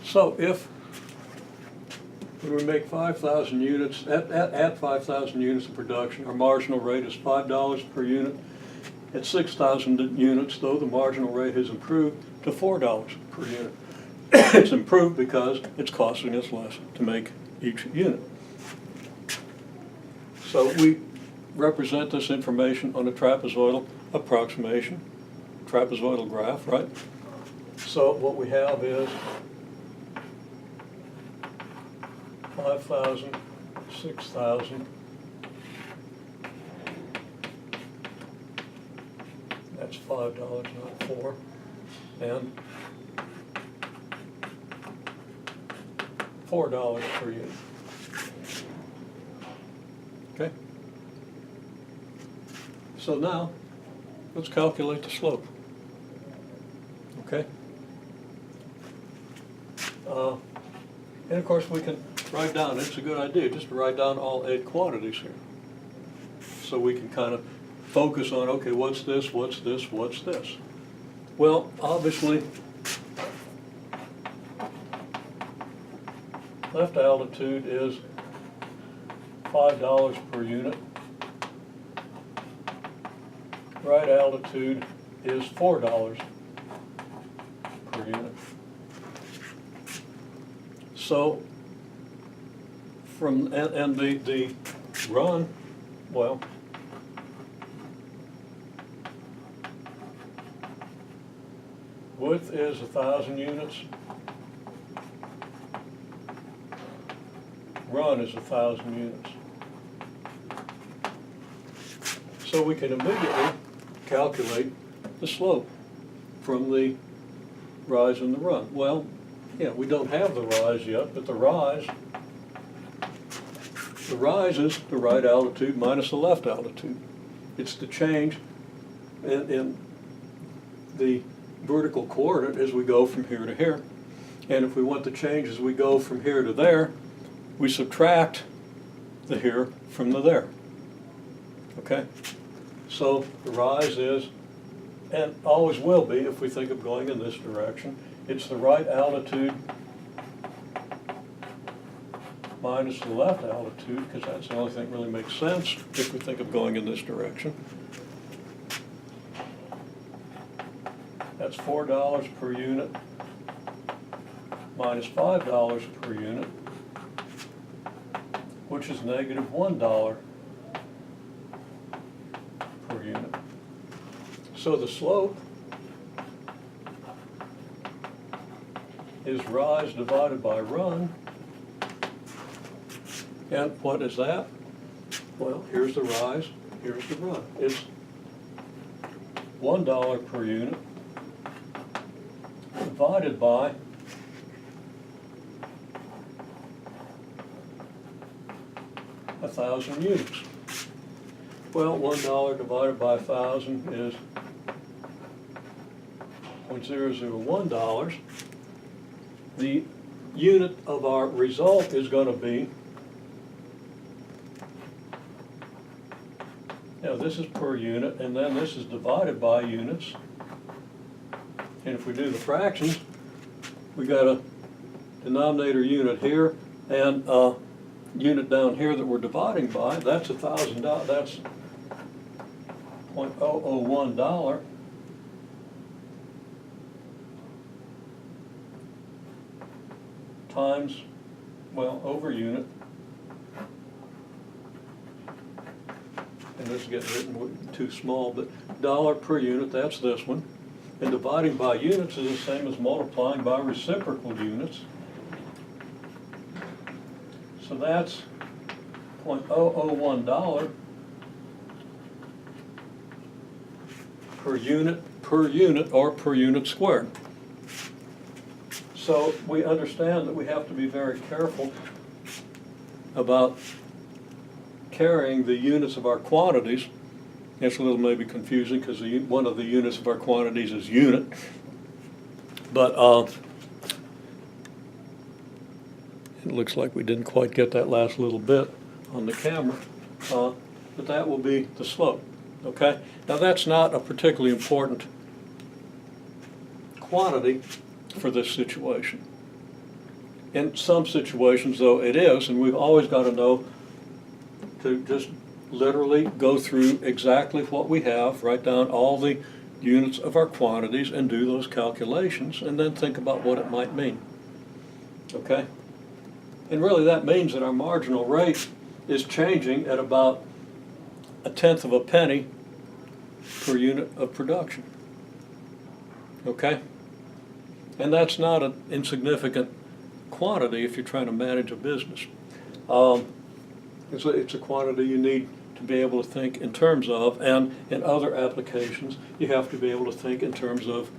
So if when we make 5,000 units, at 5,000 units of production, our marginal rate is $5 per unit. At 6,000 units, though, the marginal rate has improved to $4 per unit. It's improved because it's costing us less to make each unit. So we represent this information on a trapezoidal approximation, trapezoidal graph, right? So what we have is 5,000, 6,000. That's $5, not 4. And $4 per unit. Okay? So now, let's calculate the slope. Okay? And of course we can write down, it's a good idea just to write down all 8 quantities here. So we can kind of focus on, okay, what's this, what's this, what's this? Well, obviously, left altitude is $5 per unit. Right altitude is $4 per unit. So, from, and the run, well, width is 1,000 units. Run is 1,000 units. So we can immediately calculate the slope from the rise and the run. Well, yeah, we don't have the rise yet, but the rise is the right altitude minus the left altitude. It's the change in the vertical coordinate as we go from here to here. And if we want the change as we go from here to there, we subtract the here from the there. Okay? So the rise is, and always will be if we think of going in this direction, it's the right altitude minus the left altitude, because that's the only thing that really makes sense if we think of going in this direction. That's $4 per unit minus $5 per unit, which is negative $1 per unit. So the slope is rise divided by run. And what is that? Well, here's the rise, here's the run. It's $1 per unit divided by a 1,000 units. Well, $1 divided by 1,000 is $0.001. The unit of our result is going to be, now this is per unit, and then this is divided by units. And if we do the fractions, we got a denominator unit here and a unit down here that we're dividing by. That's $1,000. That's $0.001 times, well, over unit. And this is getting written too small, but dollar per unit, that's this one. And dividing by units is the same as multiplying by reciprocal units. So that's $0.001 per unit, or per unit squared. So we understand that we have to be very careful about carrying the units of our quantities. It's a little maybe confusing because one of the units of our quantities is unit. But it looks like we didn't quite get that last little bit on the camera. But that will be the slope. Okay? Now that's not a particularly important quantity for this situation. In some situations, though, it is, and we've always got to know to just literally go through exactly what we have, write down all the units of our quantities and do those calculations, and then think about what it might mean. Okay? And really that means that our marginal rate is changing at about 1/10 of a penny per unit of production. Okay? And that's not an insignificant quantity if you're trying to manage a business. It's a quantity you need to be able to think in terms of, and in other applications, you have to be able to think in terms of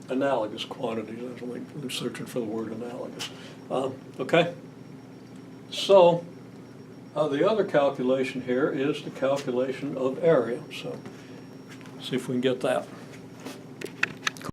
analogous quantities. I'm searching for the word analogous. Okay? So, the other calculation here is the calculation of area. So, see if we can get that.